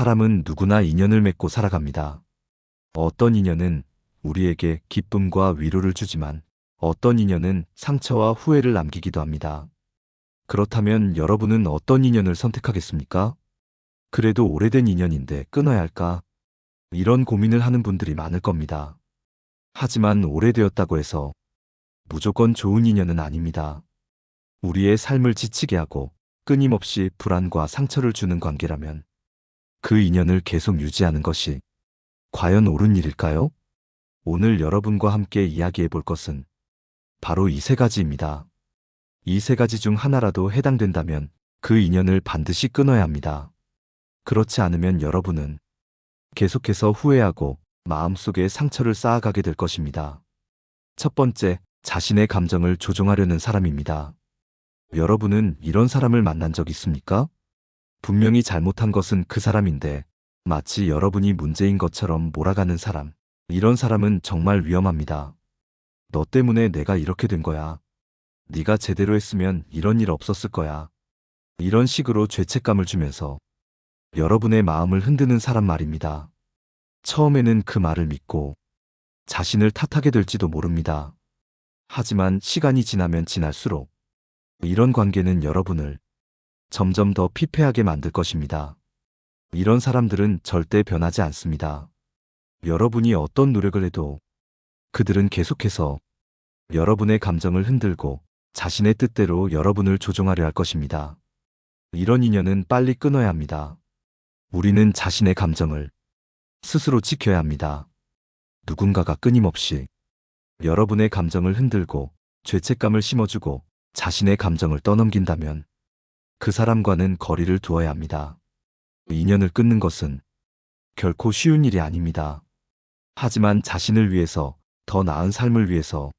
사람은 누구나 인연을 맺고 살아갑니다. 어떤 인연은 우리에게 기쁨과 위로를 주지만 어떤 인연은 상처와 후회를 남기기도 합니다. 그렇다면 여러분은 어떤 인연을 선택하겠습니까? 그래도 오래된 인연인데 끊어야 할까? 이런 고민을 하는 분들이 많을 겁니다. 하지만 오래되었다고 해서 무조건 좋은 인연은 아닙니다. 우리의 삶을 지치게 하고 끊임없이 불안과 상처를 주는 관계라면 그 인연을 계속 유지하는 것이 과연 옳은 일일까요? 오늘 여러분과 함께 이야기해 볼 것은 바로 이 세 가지입니다. 이 세 가지 중 하나라도 해당된다면 그 인연을 반드시 끊어야 합니다. 그렇지 않으면 여러분은 계속해서 후회하고 마음속에 상처를 쌓아가게 될 것입니다. 첫 번째, 자신의 감정을 조종하려는 사람입니다. 여러분은 이런 사람을 만난 적 있습니까? 분명히 잘못한 것은 그 사람인데 마치 여러분이 문제인 것처럼 몰아가는 사람. 이런 사람은 정말 위험합니다. 너 때문에 내가 이렇게 된 거야. 네가 제대로 했으면 이런 일 없었을 거야. 이런 식으로 죄책감을 주면서 여러분의 마음을 흔드는 사람 말입니다. 처음에는 그 말을 믿고 자신을 탓하게 될지도 모릅니다. 하지만 시간이 지나면 지날수록 이런 관계는 여러분을 점점 더 피폐하게 만들 것입니다. 이런 사람들은 절대 변하지 않습니다. 여러분이 어떤 노력을 해도 그들은 계속해서 여러분의 감정을 흔들고 자신의 뜻대로 여러분을 조종하려 할 것입니다. 이런 인연은 빨리 끊어야 합니다. 우리는 자신의 감정을 스스로 지켜야 합니다. 누군가가 끊임없이 여러분의 감정을 흔들고 죄책감을 심어주고 자신의 감정을 떠넘긴다면 그 사람과는 거리를 두어야 합니다. 인연을 끊는 것은 결코 쉬운 일이 아닙니다. 하지만 자신을 위해서, 더 나은 삶을 위해서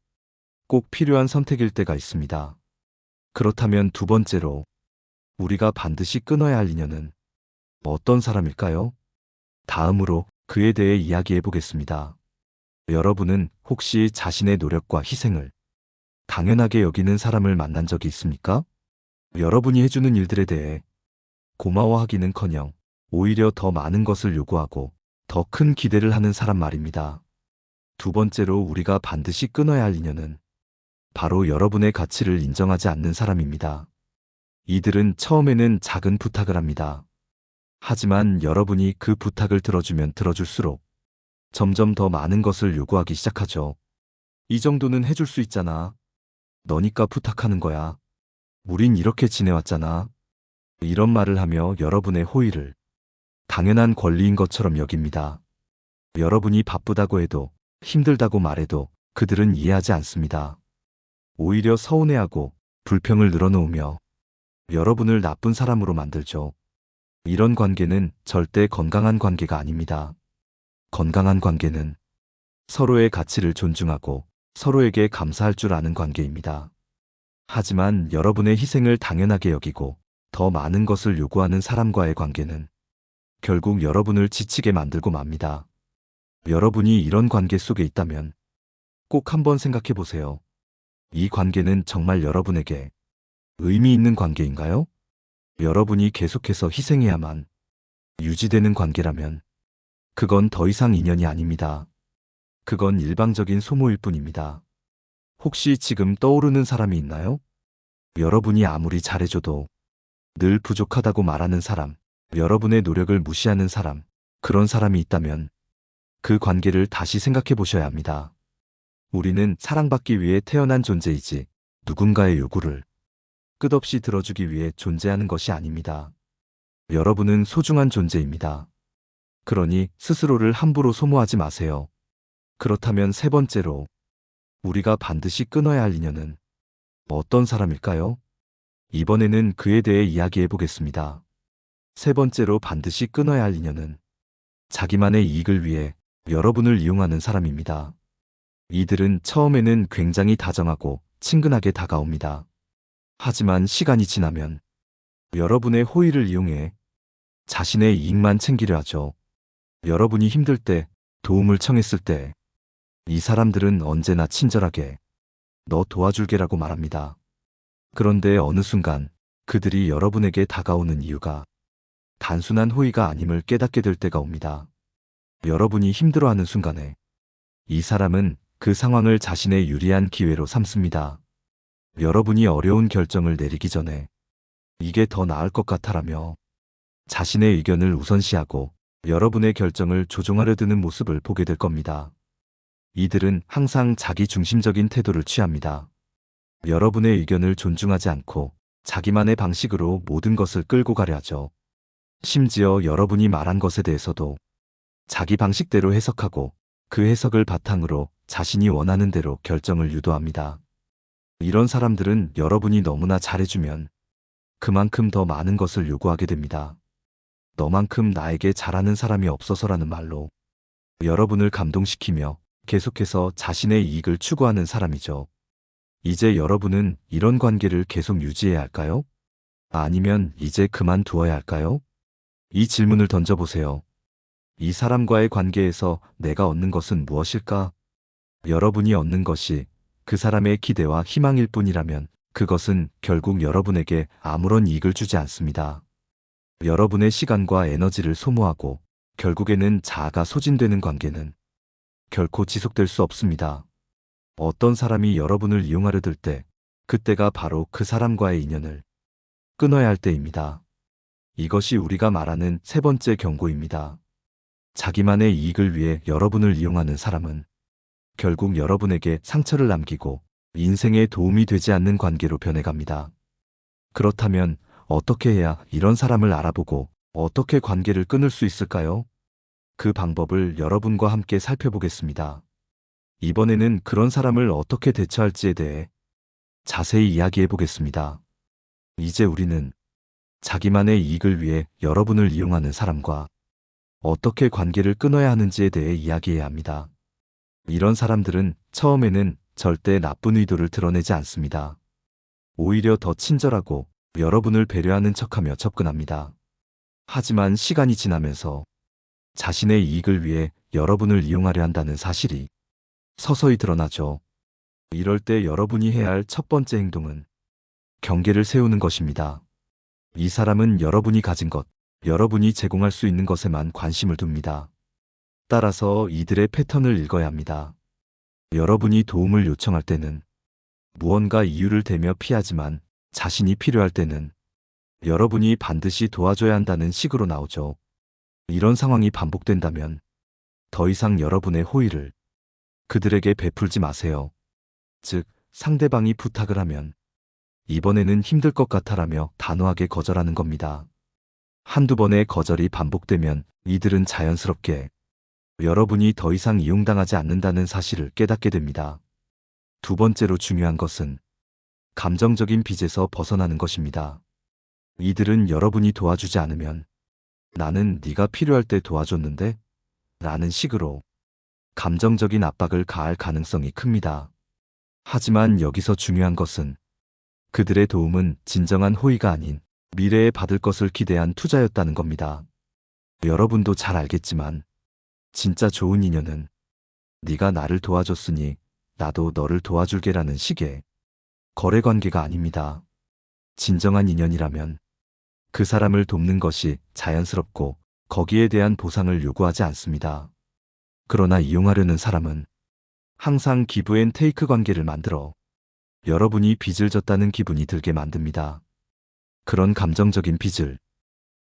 꼭 필요한 선택일 때가 있습니다. 그렇다면 두 번째로 우리가 반드시 끊어야 할 인연은 어떤 사람일까요? 다음으로 그에 대해 이야기해 보겠습니다. 여러분은 혹시 자신의 노력과 희생을 당연하게 여기는 사람을 만난 적이 있습니까? 여러분이 해주는 일들에 대해 고마워하기는커녕 오히려 더 많은 것을 요구하고 더 큰 기대를 하는 사람 말입니다. 두 번째로 우리가 반드시 끊어야 할 인연은 바로 여러분의 가치를 인정하지 않는 사람입니다. 이들은 처음에는 작은 부탁을 합니다. 하지만 여러분이 그 부탁을 들어주면 들어줄수록 점점 더 많은 것을 요구하기 시작하죠. 이 정도는 해줄 수 있잖아. 너니까 부탁하는 거야. 우린 이렇게 지내왔잖아. 이런 말을 하며 여러분의 호의를 당연한 권리인 것처럼 여깁니다. 여러분이 바쁘다고 해도 힘들다고 말해도 그들은 이해하지 않습니다. 오히려 서운해하고 불평을 늘어놓으며 여러분을 나쁜 사람으로 만들죠. 이런 관계는 절대 건강한 관계가 아닙니다. 건강한 관계는 서로의 가치를 존중하고 서로에게 감사할 줄 아는 관계입니다. 하지만 여러분의 희생을 당연하게 여기고 더 많은 것을 요구하는 사람과의 관계는 결국 여러분을 지치게 만들고 맙니다. 여러분이 이런 관계 속에 있다면 꼭 한번 생각해 보세요. 이 관계는 정말 여러분에게 의미 있는 관계인가요? 여러분이 계속해서 희생해야만 유지되는 관계라면 그건 더 이상 인연이 아닙니다. 그건 일방적인 소모일 뿐입니다. 혹시 지금 떠오르는 사람이 있나요? 여러분이 아무리 잘해줘도 늘 부족하다고 말하는 사람, 여러분의 노력을 무시하는 사람, 그런 사람이 있다면 그 관계를 다시 생각해 보셔야 합니다. 우리는 사랑받기 위해 태어난 존재이지 누군가의 요구를 끝없이 들어주기 위해 존재하는 것이 아닙니다. 여러분은 소중한 존재입니다. 그러니 스스로를 함부로 소모하지 마세요. 그렇다면 세 번째로 우리가 반드시 끊어야 할 인연은 어떤 사람일까요? 이번에는 그에 대해 이야기해 보겠습니다. 세 번째로 반드시 끊어야 할 인연은 자기만의 이익을 위해 여러분을 이용하는 사람입니다. 이들은 처음에는 굉장히 다정하고 친근하게 다가옵니다. 하지만 시간이 지나면 여러분의 호의를 이용해 자신의 이익만 챙기려 하죠. 여러분이 힘들 때, 도움을 청했을 때 이 사람들은 언제나 친절하게 너 도와줄게라고 말합니다. 그런데 어느 순간 그들이 여러분에게 다가오는 이유가 단순한 호의가 아님을 깨닫게 될 때가 옵니다. 여러분이 힘들어하는 순간에 이 사람은 그 상황을 자신의 유리한 기회로 삼습니다. 여러분이 어려운 결정을 내리기 전에 이게 더 나을 것 같아라며 자신의 의견을 우선시하고 여러분의 결정을 조종하려 드는 모습을 보게 될 겁니다. 이들은 항상 자기 중심적인 태도를 취합니다. 여러분의 의견을 존중하지 않고 자기만의 방식으로 모든 것을 끌고 가려 하죠. 심지어 여러분이 말한 것에 대해서도 자기 방식대로 해석하고 그 해석을 바탕으로 자신이 원하는 대로 결정을 유도합니다. 이런 사람들은 여러분이 너무나 잘해주면 그만큼 더 많은 것을 요구하게 됩니다. 너만큼 나에게 잘하는 사람이 없어서라는 말로 여러분을 감동시키며 계속해서 자신의 이익을 추구하는 사람이죠. 이제 여러분은 이런 관계를 계속 유지해야 할까요? 아니면 이제 그만두어야 할까요? 이 질문을 던져보세요. 이 사람과의 관계에서 내가 얻는 것은 무엇일까? 여러분이 얻는 것이 그 사람의 기대와 희망일 뿐이라면 그것은 결국 여러분에게 아무런 이익을 주지 않습니다. 여러분의 시간과 에너지를 소모하고 결국에는 자아가 소진되는 관계는 결코 지속될 수 없습니다. 어떤 사람이 여러분을 이용하려 들 때 그때가 바로 그 사람과의 인연을 끊어야 할 때입니다. 이것이 우리가 말하는 세 번째 경고입니다. 자기만의 이익을 위해 여러분을 이용하는 사람은 결국 여러분에게 상처를 남기고 인생에 도움이 되지 않는 관계로 변해갑니다. 그렇다면 어떻게 해야 이런 사람을 알아보고 어떻게 관계를 끊을 수 있을까요? 그 방법을 여러분과 함께 살펴보겠습니다. 이번에는 그런 사람을 어떻게 대처할지에 대해 자세히 이야기해 보겠습니다. 이제 우리는 자기만의 이익을 위해 여러분을 이용하는 사람과 어떻게 관계를 끊어야 하는지에 대해 이야기해야 합니다. 이런 사람들은 처음에는 절대 나쁜 의도를 드러내지 않습니다. 오히려 더 친절하고 여러분을 배려하는 척하며 접근합니다. 하지만 시간이 지나면서 자신의 이익을 위해 여러분을 이용하려 한다는 사실이 서서히 드러나죠. 이럴 때 여러분이 해야 할 첫 번째 행동은 경계를 세우는 것입니다. 이 사람은 여러분이 가진 것, 여러분이 제공할 수 있는 것에만 관심을 둡니다. 따라서 이들의 패턴을 읽어야 합니다. 여러분이 도움을 요청할 때는 무언가 이유를 대며 피하지만 자신이 필요할 때는 여러분이 반드시 도와줘야 한다는 식으로 나오죠. 이런 상황이 반복된다면 더 이상 여러분의 호의를 그들에게 베풀지 마세요. 즉, 상대방이 부탁을 하면 이번에는 힘들 것 같아라며 단호하게 거절하는 겁니다. 한두 번의 거절이 반복되면 이들은 자연스럽게 여러분이 더 이상 이용당하지 않는다는 사실을 깨닫게 됩니다. 두 번째로 중요한 것은 감정적인 빚에서 벗어나는 것입니다. 이들은 여러분이 도와주지 않으면 나는 네가 필요할 때 도와줬는데? 라는 식으로 감정적인 압박을 가할 가능성이 큽니다. 하지만 여기서 중요한 것은 그들의 도움은 진정한 호의가 아닌 미래에 받을 것을 기대한 투자였다는 겁니다. 여러분도 잘 알겠지만 진짜 좋은 인연은 네가 나를 도와줬으니 나도 너를 도와줄게라는 식의 거래관계가 아닙니다. 진정한 인연이라면 그 사람을 돕는 것이 자연스럽고 거기에 대한 보상을 요구하지 않습니다. 그러나 이용하려는 사람은 항상 기브 앤 테이크 관계를 만들어 여러분이 빚을 졌다는 기분이 들게 만듭니다. 그런 감정적인 빚을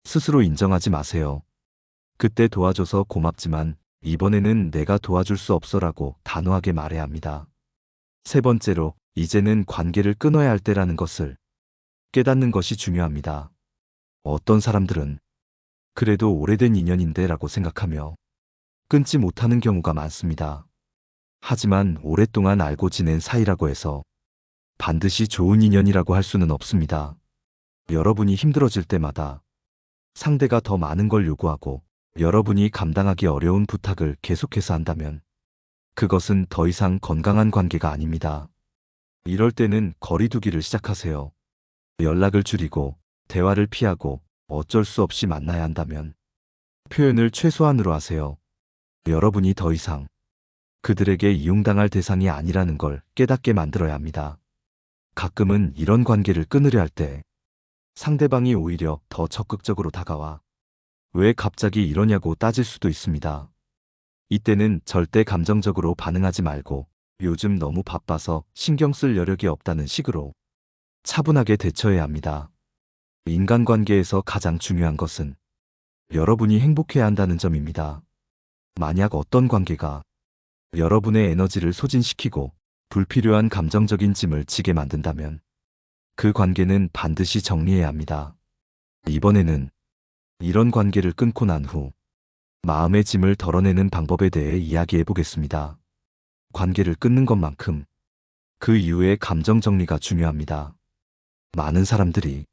스스로 인정하지 마세요. 그때 도와줘서 고맙지만 이번에는 내가 도와줄 수 없어라고 단호하게 말해야 합니다. 세 번째로, 이제는 관계를 끊어야 할 때라는 것을 깨닫는 것이 중요합니다. 어떤 사람들은 그래도 오래된 인연인데 라고 생각하며 끊지 못하는 경우가 많습니다. 하지만 오랫동안 알고 지낸 사이라고 해서 반드시 좋은 인연이라고 할 수는 없습니다. 여러분이 힘들어질 때마다 상대가 더 많은 걸 요구하고 여러분이 감당하기 어려운 부탁을 계속해서 한다면 그것은 더 이상 건강한 관계가 아닙니다. 이럴 때는 거리 두기를 시작하세요. 연락을 줄이고 대화를 피하고 어쩔 수 없이 만나야 한다면 표현을 최소한으로 하세요. 여러분이 더 이상 그들에게 이용당할 대상이 아니라는 걸 깨닫게 만들어야 합니다. 가끔은 이런 관계를 끊으려 할 때 상대방이 오히려 더 적극적으로 다가와 왜 갑자기 이러냐고 따질 수도 있습니다. 이때는 절대 감정적으로 반응하지 말고 요즘 너무 바빠서 신경 쓸 여력이 없다는 식으로 차분하게 대처해야 합니다. 인간관계에서 가장 중요한 것은 여러분이 행복해야 한다는 점입니다. 만약 어떤 관계가 여러분의 에너지를 소진시키고 불필요한 감정적인 짐을 지게 만든다면 그 관계는 반드시 정리해야 합니다. 이번에는 이런 관계를 끊고 난 후 마음의 짐을 덜어내는 방법에 대해 이야기해 보겠습니다. 관계를 끊는 것만큼 그 이후의 감정 정리가 중요합니다. 많은 사람들이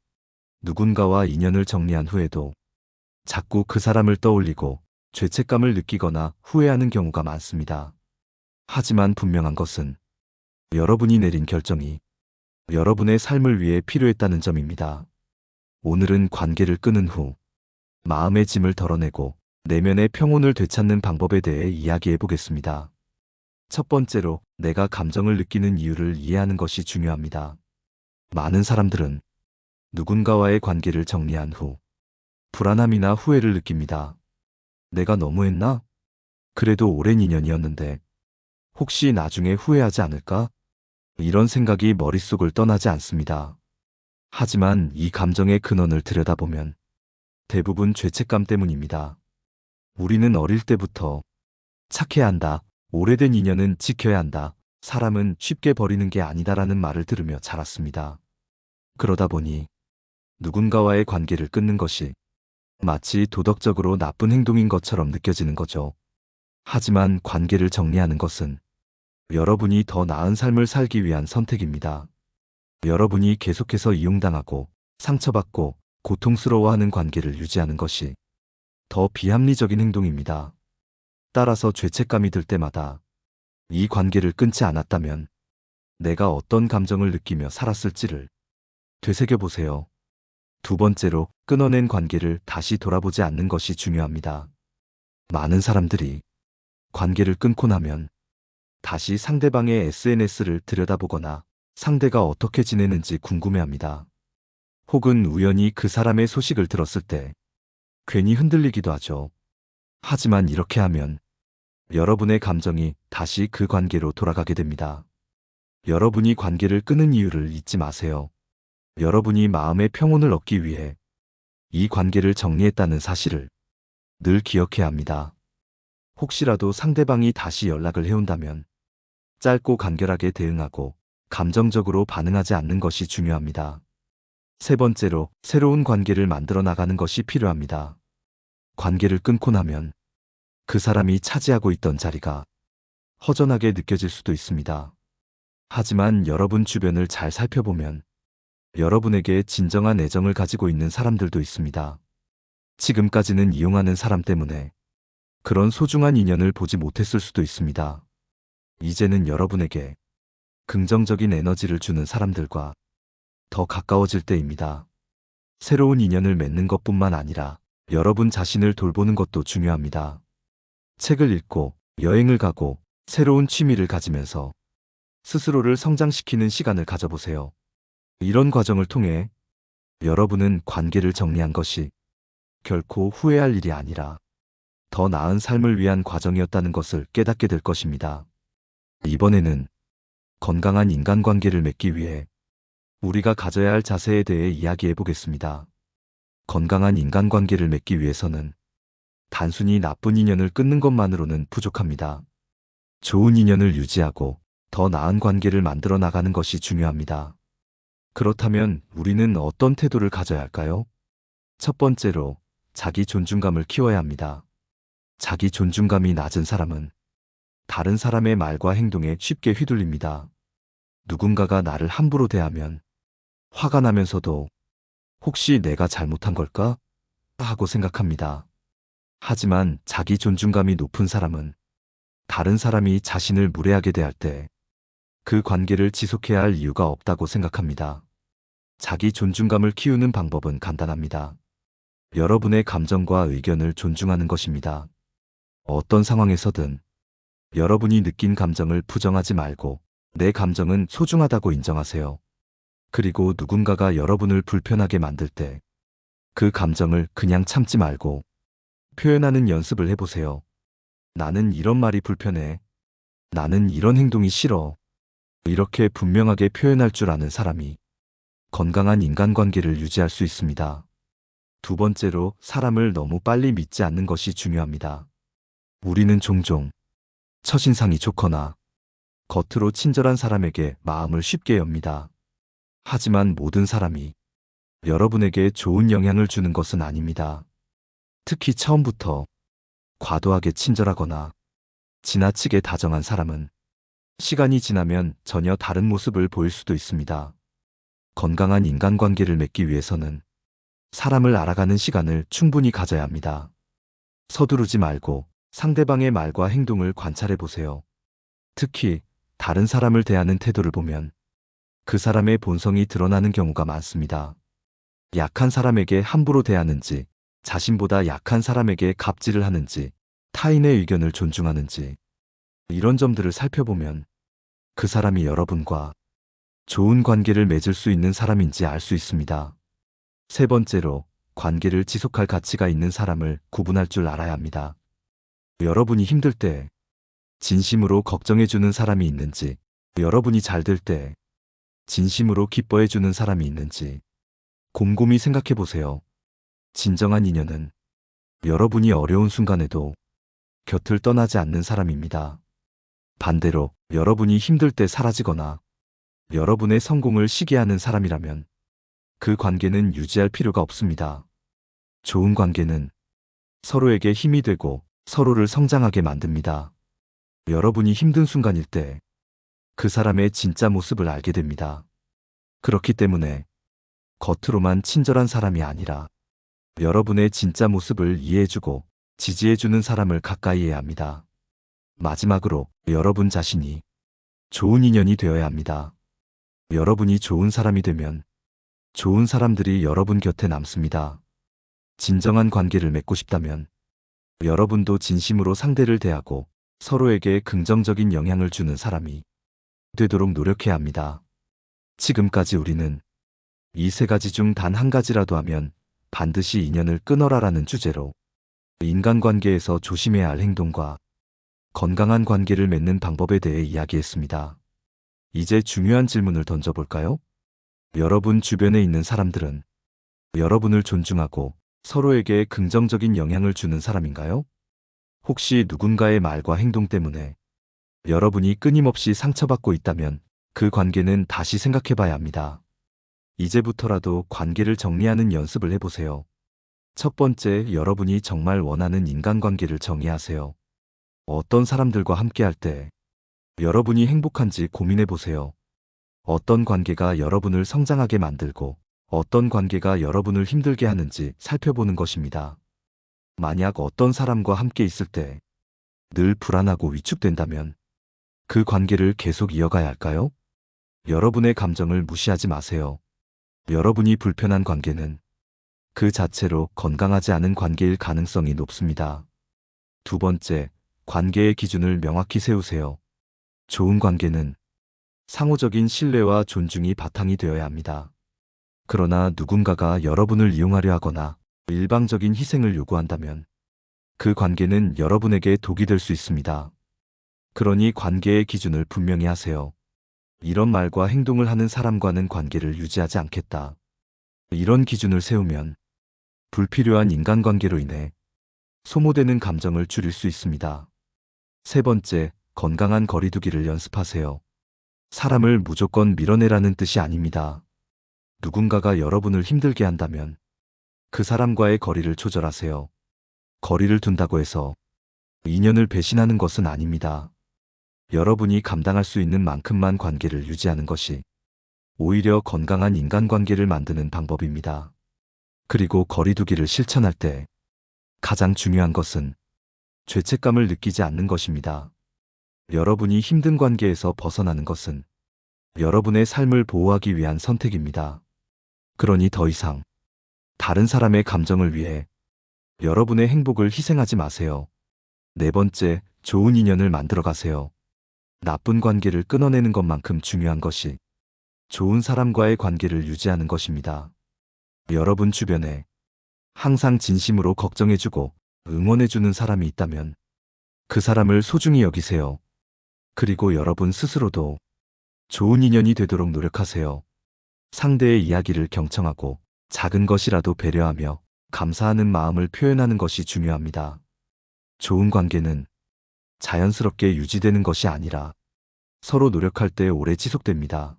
누군가와 인연을 정리한 후에도 자꾸 그 사람을 떠올리고 죄책감을 느끼거나 후회하는 경우가 많습니다. 하지만 분명한 것은 여러분이 내린 결정이 여러분의 삶을 위해 필요했다는 점입니다. 오늘은 관계를 끊은 후 마음의 짐을 덜어내고 내면의 평온을 되찾는 방법에 대해 이야기해 보겠습니다. 첫 번째로 내가 감정을 느끼는 이유를 이해하는 것이 중요합니다. 많은 사람들은 누군가와의 관계를 정리한 후 불안함이나 후회를 느낍니다. 내가 너무했나? 그래도 오랜 인연이었는데 혹시 나중에 후회하지 않을까? 이런 생각이 머릿속을 떠나지 않습니다. 하지만 이 감정의 근원을 들여다보면 대부분 죄책감 때문입니다. 우리는 어릴 때부터 착해야 한다, 오래된 인연은 지켜야 한다, 사람은 쉽게 버리는 게 아니다라는 말을 들으며 자랐습니다. 그러다 보니 누군가와의 관계를 끊는 것이 마치 도덕적으로 나쁜 행동인 것처럼 느껴지는 거죠. 하지만 관계를 정리하는 것은 여러분이 더 나은 삶을 살기 위한 선택입니다. 여러분이 계속해서 이용당하고 상처받고 고통스러워하는 관계를 유지하는 것이 더 비합리적인 행동입니다. 따라서 죄책감이 들 때마다 이 관계를 끊지 않았다면 내가 어떤 감정을 느끼며 살았을지를 되새겨 보세요. 두 번째로 끊어낸 관계를 다시 돌아보지 않는 것이 중요합니다. 많은 사람들이 관계를 끊고 나면 다시 상대방의 SNS를 들여다보거나 상대가 어떻게 지내는지 궁금해합니다. 혹은 우연히 그 사람의 소식을 들었을 때 괜히 흔들리기도 하죠. 하지만 이렇게 하면 여러분의 감정이 다시 그 관계로 돌아가게 됩니다. 여러분이 관계를 끊은 이유를 잊지 마세요. 여러분이 마음의 평온을 얻기 위해 이 관계를 정리했다는 사실을 늘 기억해야 합니다. 혹시라도 상대방이 다시 연락을 해온다면 짧고 간결하게 대응하고 감정적으로 반응하지 않는 것이 중요합니다. 세 번째로 새로운 관계를 만들어 나가는 것이 필요합니다. 관계를 끊고 나면 그 사람이 차지하고 있던 자리가 허전하게 느껴질 수도 있습니다. 하지만 여러분 주변을 잘 살펴보면 여러분에게 진정한 애정을 가지고 있는 사람들도 있습니다. 지금까지는 이용하는 사람 때문에 그런 소중한 인연을 보지 못했을 수도 있습니다. 이제는 여러분에게 긍정적인 에너지를 주는 사람들과 더 가까워질 때입니다. 새로운 인연을 맺는 것뿐만 아니라 여러분 자신을 돌보는 것도 중요합니다. 책을 읽고 여행을 가고 새로운 취미를 가지면서 스스로를 성장시키는 시간을 가져보세요. 이런 과정을 통해 여러분은 관계를 정리한 것이 결코 후회할 일이 아니라 더 나은 삶을 위한 과정이었다는 것을 깨닫게 될 것입니다. 이번에는 건강한 인간관계를 맺기 위해 우리가 가져야 할 자세에 대해 이야기해 보겠습니다. 건강한 인간관계를 맺기 위해서는 단순히 나쁜 인연을 끊는 것만으로는 부족합니다. 좋은 인연을 유지하고 더 나은 관계를 만들어 나가는 것이 중요합니다. 그렇다면 우리는 어떤 태도를 가져야 할까요? 첫 번째로 자기 존중감을 키워야 합니다. 자기 존중감이 낮은 사람은 다른 사람의 말과 행동에 쉽게 휘둘립니다. 누군가가 나를 함부로 대하면 화가 나면서도 혹시 내가 잘못한 걸까? 하고 생각합니다. 하지만 자기 존중감이 높은 사람은 다른 사람이 자신을 무례하게 대할 때 그 관계를 지속해야 할 이유가 없다고 생각합니다. 자기 존중감을 키우는 방법은 간단합니다. 여러분의 감정과 의견을 존중하는 것입니다. 어떤 상황에서든 여러분이 느낀 감정을 부정하지 말고 내 감정은 소중하다고 인정하세요. 그리고 누군가가 여러분을 불편하게 만들 때 그 감정을 그냥 참지 말고 표현하는 연습을 해보세요. 나는 이런 말이 불편해. 나는 이런 행동이 싫어. 이렇게 분명하게 표현할 줄 아는 사람이 건강한 인간관계를 유지할 수 있습니다. 두 번째로, 사람을 너무 빨리 믿지 않는 것이 중요합니다. 우리는 종종 첫인상이 좋거나 겉으로 친절한 사람에게 마음을 쉽게 엽니다. 하지만 모든 사람이 여러분에게 좋은 영향을 주는 것은 아닙니다. 특히 처음부터 과도하게 친절하거나 지나치게 다정한 사람은 시간이 지나면 전혀 다른 모습을 보일 수도 있습니다. 건강한 인간관계를 맺기 위해서는 사람을 알아가는 시간을 충분히 가져야 합니다. 서두르지 말고 상대방의 말과 행동을 관찰해 보세요. 특히 다른 사람을 대하는 태도를 보면 그 사람의 본성이 드러나는 경우가 많습니다. 약한 사람에게 함부로 대하는지, 자신보다 약한 사람에게 갑질을 하는지, 타인의 의견을 존중하는지, 이런 점들을 살펴보면 그 사람이 여러분과 좋은 관계를 맺을 수 있는 사람인지 알 수 있습니다. 세 번째로, 관계를 지속할 가치가 있는 사람을 구분할 줄 알아야 합니다. 여러분이 힘들 때 진심으로 걱정해주는 사람이 있는지, 여러분이 잘 될 때 진심으로 기뻐해주는 사람이 있는지 곰곰이 생각해 보세요. 진정한 인연은 여러분이 어려운 순간에도 곁을 떠나지 않는 사람입니다. 반대로 여러분이 힘들 때 사라지거나 여러분의 성공을 시기하는 사람이라면 그 관계는 유지할 필요가 없습니다. 좋은 관계는 서로에게 힘이 되고 서로를 성장하게 만듭니다. 여러분이 힘든 순간일 때 그 사람의 진짜 모습을 알게 됩니다. 그렇기 때문에 겉으로만 친절한 사람이 아니라 여러분의 진짜 모습을 이해해주고 지지해주는 사람을 가까이 해야 합니다. 마지막으로, 여러분 자신이 좋은 인연이 되어야 합니다. 여러분이 좋은 사람이 되면 좋은 사람들이 여러분 곁에 남습니다. 진정한 관계를 맺고 싶다면 여러분도 진심으로 상대를 대하고 서로에게 긍정적인 영향을 주는 사람이 되도록 노력해야 합니다. 지금까지 우리는 이 세 가지 중 단 한 가지라도 하면 반드시 인연을 끊어라라는 주제로 인간관계에서 조심해야 할 행동과 건강한 관계를 맺는 방법에 대해 이야기했습니다. 이제 중요한 질문을 던져볼까요? 여러분 주변에 있는 사람들은 여러분을 존중하고 서로에게 긍정적인 영향을 주는 사람인가요? 혹시 누군가의 말과 행동 때문에 여러분이 끊임없이 상처받고 있다면 그 관계는 다시 생각해 봐야 합니다. 이제부터라도 관계를 정리하는 연습을 해보세요. 첫 번째, 여러분이 정말 원하는 인간관계를 정의하세요. 어떤 사람들과 함께할 때 여러분이 행복한지 고민해 보세요. 어떤 관계가 여러분을 성장하게 만들고 어떤 관계가 여러분을 힘들게 하는지 살펴보는 것입니다. 만약 어떤 사람과 함께 있을 때 늘 불안하고 위축된다면 그 관계를 계속 이어가야 할까요? 여러분의 감정을 무시하지 마세요. 여러분이 불편한 관계는 그 자체로 건강하지 않은 관계일 가능성이 높습니다. 두 번째, 관계의 기준을 명확히 세우세요. 좋은 관계는 상호적인 신뢰와 존중이 바탕이 되어야 합니다. 그러나 누군가가 여러분을 이용하려 하거나 일방적인 희생을 요구한다면 그 관계는 여러분에게 독이 될 수 있습니다. 그러니 관계의 기준을 분명히 하세요. 이런 말과 행동을 하는 사람과는 관계를 유지하지 않겠다. 이런 기준을 세우면 불필요한 인간관계로 인해 소모되는 감정을 줄일 수 있습니다. 세 번째, 건강한 거리두기를 연습하세요. 사람을 무조건 밀어내라는 뜻이 아닙니다. 누군가가 여러분을 힘들게 한다면 그 사람과의 거리를 조절하세요. 거리를 둔다고 해서 인연을 배신하는 것은 아닙니다. 여러분이 감당할 수 있는 만큼만 관계를 유지하는 것이 오히려 건강한 인간관계를 만드는 방법입니다. 그리고 거리두기를 실천할 때 가장 중요한 것은 죄책감을 느끼지 않는 것입니다. 여러분이 힘든 관계에서 벗어나는 것은 여러분의 삶을 보호하기 위한 선택입니다. 그러니 더 이상 다른 사람의 감정을 위해 여러분의 행복을 희생하지 마세요. 네 번째, 좋은 인연을 만들어 가세요. 나쁜 관계를 끊어내는 것만큼 중요한 것이 좋은 사람과의 관계를 유지하는 것입니다. 여러분 주변에 항상 진심으로 걱정해주고 응원해주는 사람이 있다면 그 사람을 소중히 여기세요. 그리고 여러분 스스로도 좋은 인연이 되도록 노력하세요. 상대의 이야기를 경청하고 작은 것이라도 배려하며 감사하는 마음을 표현하는 것이 중요합니다. 좋은 관계는 자연스럽게 유지되는 것이 아니라 서로 노력할 때 오래 지속됩니다.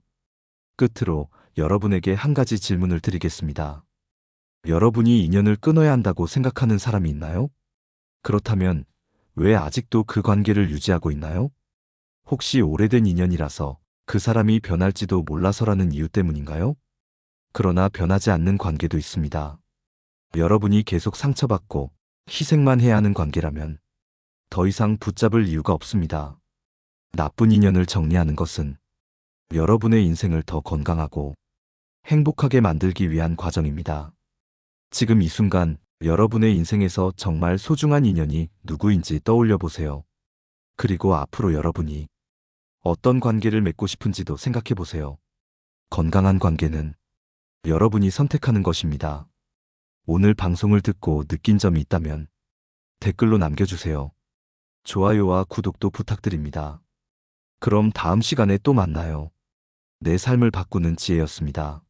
끝으로 여러분에게 한 가지 질문을 드리겠습니다. 여러분이 인연을 끊어야 한다고 생각하는 사람이 있나요? 그렇다면 왜 아직도 그 관계를 유지하고 있나요? 혹시 오래된 인연이라서 그 사람이 변할지도 몰라서라는 이유 때문인가요? 그러나 변하지 않는 관계도 있습니다. 여러분이 계속 상처받고 희생만 해야 하는 관계라면 더 이상 붙잡을 이유가 없습니다. 나쁜 인연을 정리하는 것은 여러분의 인생을 더 건강하고 행복하게 만들기 위한 과정입니다. 지금 이 순간 여러분의 인생에서 정말 소중한 인연이 누구인지 떠올려 보세요. 그리고 앞으로 여러분이 어떤 관계를 맺고 싶은지도 생각해 보세요. 건강한 관계는 여러분이 선택하는 것입니다. 오늘 방송을 듣고 느낀 점이 있다면 댓글로 남겨주세요. 좋아요와 구독도 부탁드립니다. 그럼 다음 시간에 또 만나요. 내 삶을 바꾸는 지혜였습니다.